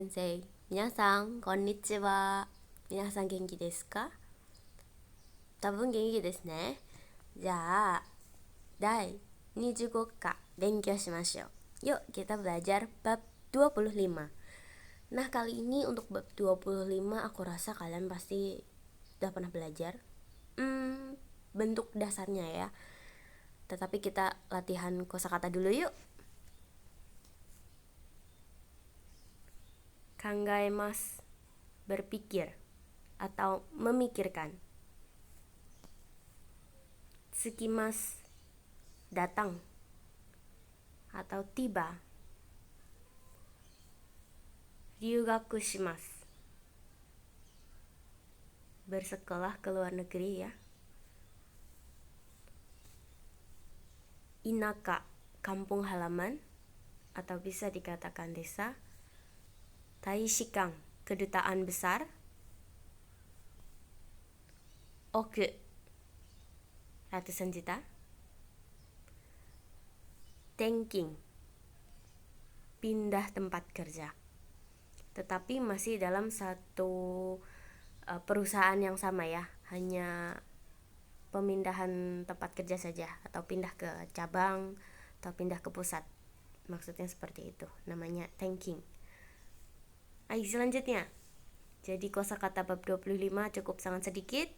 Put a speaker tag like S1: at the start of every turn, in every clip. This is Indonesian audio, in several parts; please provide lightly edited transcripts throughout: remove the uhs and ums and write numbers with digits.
S1: 先生、皆さん、こんにちは。皆さん元気ですか？多分元気ですね。じゃあ、第25課勉強しましょう. Yuk kita belajar bab 25. Nah, kali ini untuk bab 25 aku rasa kalian pasti udah pernah belajar bentuk dasarnya ya. Tetapi kita latihan kosakata dulu yuk. Kangaemasu, berpikir atau memikirkan. Tsukimasu, datang atau tiba. Ryugaku shimasu, bersekolah ke luar negeri ya. Inaka, kampung halaman atau bisa dikatakan desa. Taishikan, kedutaan besar. Oku, ratusan juta. Tenking, pindah tempat kerja. Tetapi masih dalam satu perusahaan yang sama ya, hanya pemindahan tempat kerja saja, atau pindah ke cabang atau pindah ke pusat. Maksudnya seperti itu, namanya tenking. Ayo selanjutnya. Jadi kosakata bab 25 cukup sangat sedikit.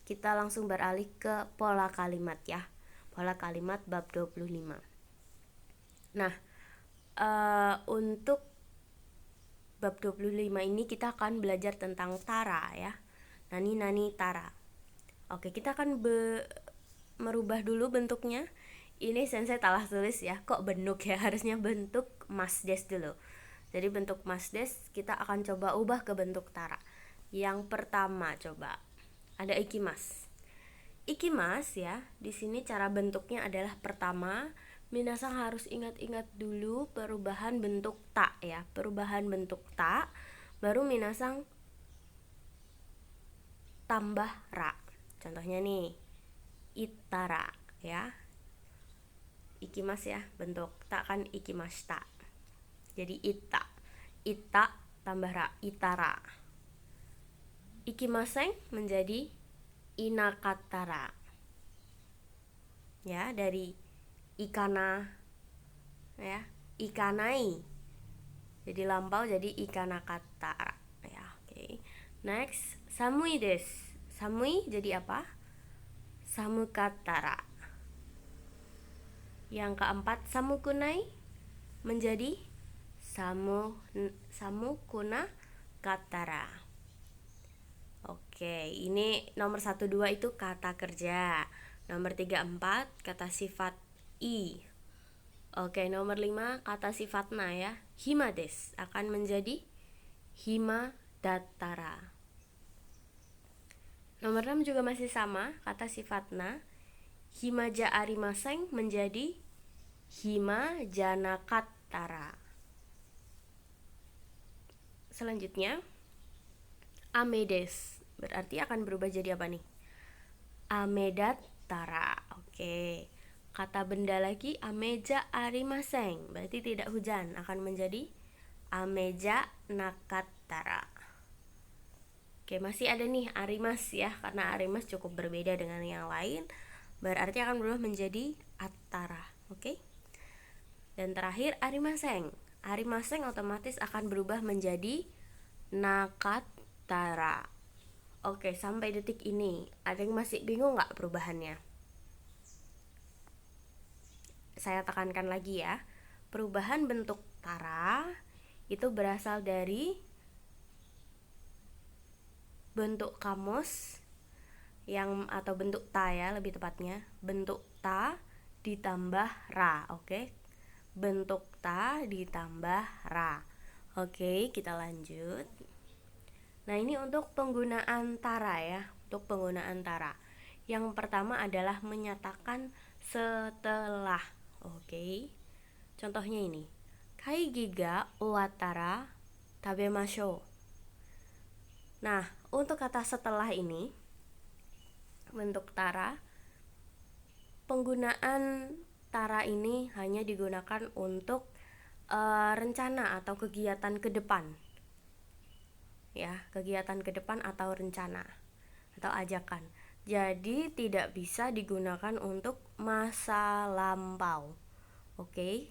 S1: Kita langsung beralih ke pola kalimat ya. Pola kalimat bab 25. Nah, untuk bab 25 ini kita akan belajar tentang tara ya. Nani tara. Oke, kita akan merubah dulu bentuknya. Ini sensei salah tulis ya. Kok bentuk ya? Harusnya bentuk masdes dulu. Jadi bentuk masdes kita akan coba ubah ke bentuk tara. Yang pertama coba ada ikimas. Ikimas ya. Di sini cara bentuknya adalah pertama, minasang harus ingat-ingat dulu perubahan bentuk ta ya. Perubahan bentuk ta, baru minasang tambah ra. Contohnya nih, itara ya. Ikimas ya, bentuk ta kan ikimashita. Jadi ita tambah ra, itara. Ikimaseng menjadi inakatara. Ya, dari ikana ya, ikanai. Jadi lampau jadi ikanakatara ya. Oke. Next, samui desu. Samui jadi apa? Samukatara. Yang keempat, samukunai menjadi samukuna katara. Oke, ini nomor 1 2 itu kata kerja. Nomor 3 4 kata sifat i. Oke, nomor 5 kata sifatna ya. Hima desu akan menjadi hima datara. Nomor 6 juga masih sama, kata sifatna. Hima ja arimaseng menjadi hima janakatara. Selanjutnya, ame desu berarti akan berubah jadi apa nih? Amedattara. Oke. Kata benda lagi ameja arimaseng, berarti tidak hujan, akan menjadi ameja nakattara. Oke, masih ada nih arimas ya, karena arimas cukup berbeda dengan yang lain, berarti akan berubah menjadi attara. Oke. Dan terakhir arimaseng. Arimaseng otomatis akan berubah menjadi nakattara. Oke, sampai detik ini ada yang masih bingung nggak perubahannya? Saya tekankan lagi ya, perubahan bentuk tara itu berasal dari bentuk kamus yang atau bentuk ta ya, lebih tepatnya bentuk ta ditambah ra. Oke, bentuk ta ditambah ra. Oke, kita lanjut. Nah, ini untuk penggunaan tara ya. Untuk penggunaan tara, yang pertama adalah menyatakan setelah. Oke. Contohnya ini. Kaigi ga uwattara tabemashou. Nah, untuk kata setelah ini bentuk tara, penggunaan tara ini hanya digunakan untuk rencana atau kegiatan ke depan. ya, kegiatan ke depan atau rencana atau ajakan. Jadi tidak bisa digunakan untuk masa lampau. Oke.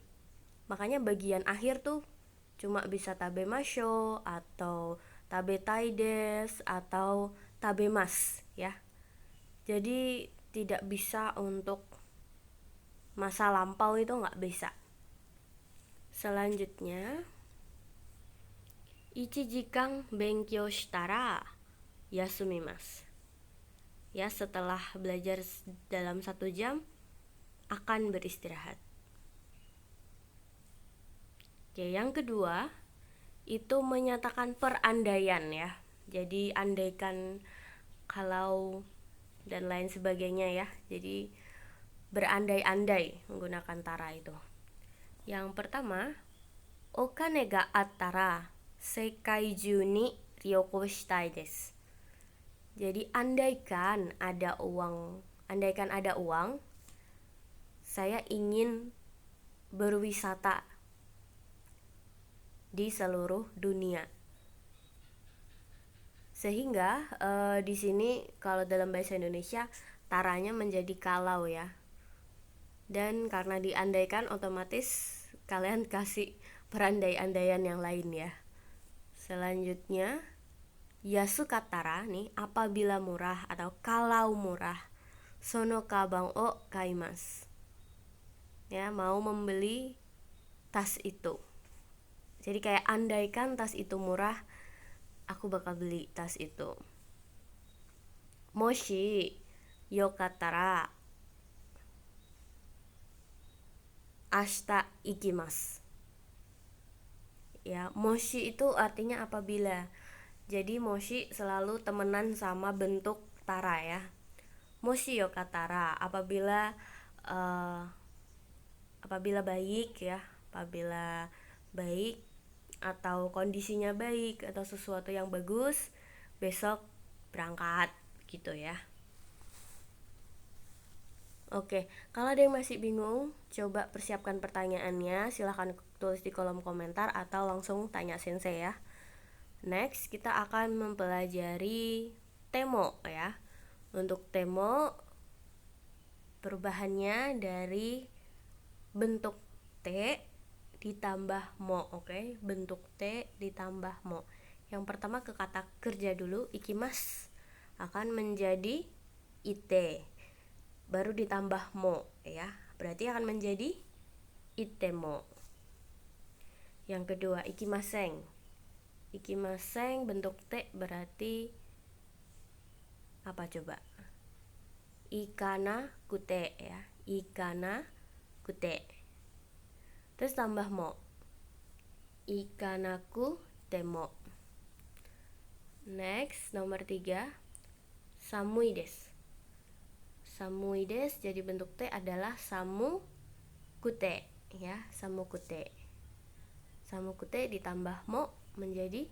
S1: Makanya bagian akhir tuh cuma bisa tabemasho atau tabetaides atau tabemas ya. Jadi tidak bisa untuk masa lampau, itu nggak bisa. Selanjutnya, ichijikang benkyou shitara yasumimasu. Ya, setelah belajar dalam 1 jam akan beristirahat. Oke, yang kedua itu menyatakan perandaian ya. Jadi andaikan, kalau dan lain sebagainya ya. Jadi berandai-andai menggunakan tara itu. Yang pertama, okane ga attara sekai juu ni ryoko shitai desu. Jadi andaikan ada uang, saya ingin berwisata di seluruh dunia. Sehingga di sini kalau dalam bahasa Indonesia taranya menjadi kalau ya. Dan karena diandaikan, otomatis kalian kasih perandai-andaian yang lain ya. Selanjutnya, yasukatara nih, apabila murah atau kalau murah. Sono kabang o kaimasu. Ya, mau membeli tas itu. Jadi kayak andaikan tas itu murah, aku bakal beli tas itu. Moshi yokattara ashita ikimasu. Ya, moshi itu artinya apabila. Jadi moshi selalu temenan sama bentuk tara ya. Moshi yokattara apabila baik ya, apabila baik atau kondisinya baik atau sesuatu yang bagus, besok berangkat gitu ya. Oke, kalau ada yang masih bingung, coba persiapkan pertanyaannya, silahkan tulis di kolom komentar atau langsung tanya sensei ya. Next, kita akan mempelajari temo ya. Untuk temo, perubahannya dari bentuk T ditambah mo, oke? Bentuk T ditambah mo. Yang pertama ke kata kerja dulu, ikimasu akan menjadi ite. Baru ditambah mo ya. Berarti akan menjadi itemo. Yang kedua, ikimaseng. Ikimaseng bentuk T berarti apa coba? Ikana kute ya. Ikana kute. Terus tambah mo. Ikanaku temo. Next, nomor 3, samui desu. Samui desu jadi bentuk T adalah samu kute ya, samu kute. Samu kute ditambah mo menjadi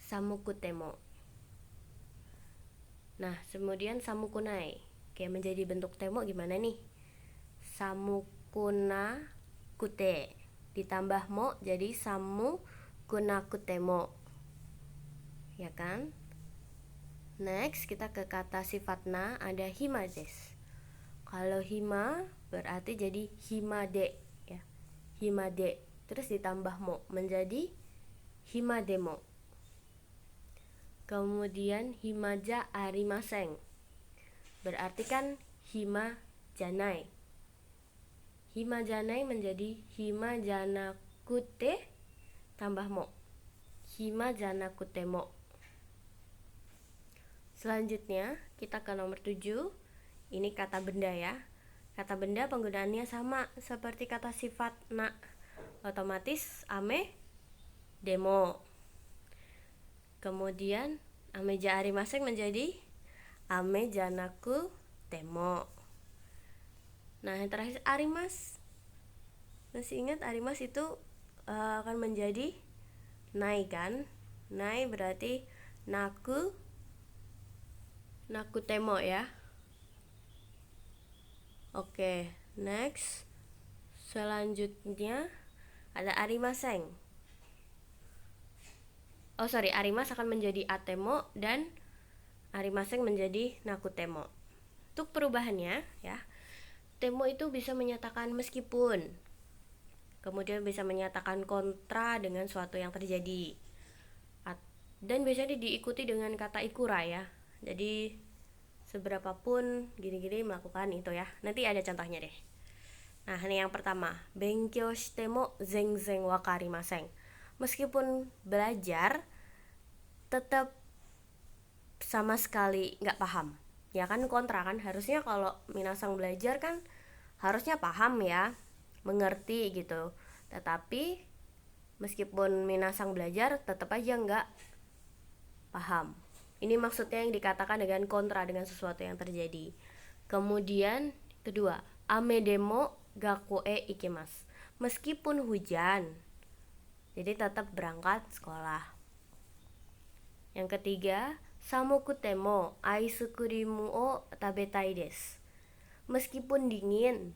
S1: samu kutemo. Nah, kemudian samu kunai. Oke, menjadi bentuk temo gimana nih? Samu kuna kute ditambah mo jadi samu kuna kutemo. Ya kan? Next, kita ke kata sifatna, ada hima desu. Kalau hima berarti jadi himade ya. Himade terus ditambah mo menjadi himademo. Kemudian himaja arimaseng. Berarti kan hima janai. Hima janai menjadi hima janakute tambah mo. Hima janakutemo. Selanjutnya kita ke nomor 7. Ini kata benda ya. Kata benda penggunaannya sama seperti kata sifat na. Otomatis ame demo. Kemudian ame ja arimaseng menjadi ame janaku temo. Nah, yang terakhir arimas. Masih ingat arimas itu akan menjadi nai kan? Nai berarti naku temo ya. Oke, next. Selanjutnya ada arimaseng. arimas akan menjadi atemo dan arimaseng menjadi nakutemo. Untuk perubahannya ya, temo itu bisa menyatakan meskipun, kemudian bisa menyatakan kontra dengan suatu yang terjadi, dan biasanya diikuti dengan kata ikura ya. Jadi seberapapun gini-gini melakukan itu ya. Nanti ada contohnya deh. Nah, ini yang pertama, benkyou shite mo zenzen wakarimasen. Meskipun belajar, tetap sama sekali nggak paham. Ya kan kontra kan, harusnya kalau minasang belajar kan harusnya paham ya, mengerti gitu. Tetapi meskipun minasang belajar, tetap aja nggak paham. Ini maksudnya yang dikatakan dengan kontra dengan sesuatu yang terjadi. Kemudian kedua, ame demo gakko e ikimasu. Meskipun hujan, jadi tetap berangkat sekolah. Yang ketiga, samoku temo ice cream o tabetai desu. Meskipun dingin,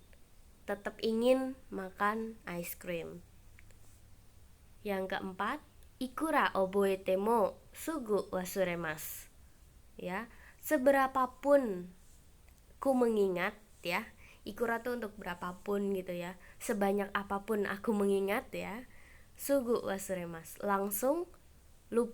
S1: tetap ingin makan ice cream. Yang keempat, ikura oboete mo sugu wasuremasu. Ya, seberapapun ku mengingat ya. Ikura tuh untuk berapapun gitu ya. Sebanyak apapun aku mengingat ya. Sugu wasuremasu, langsung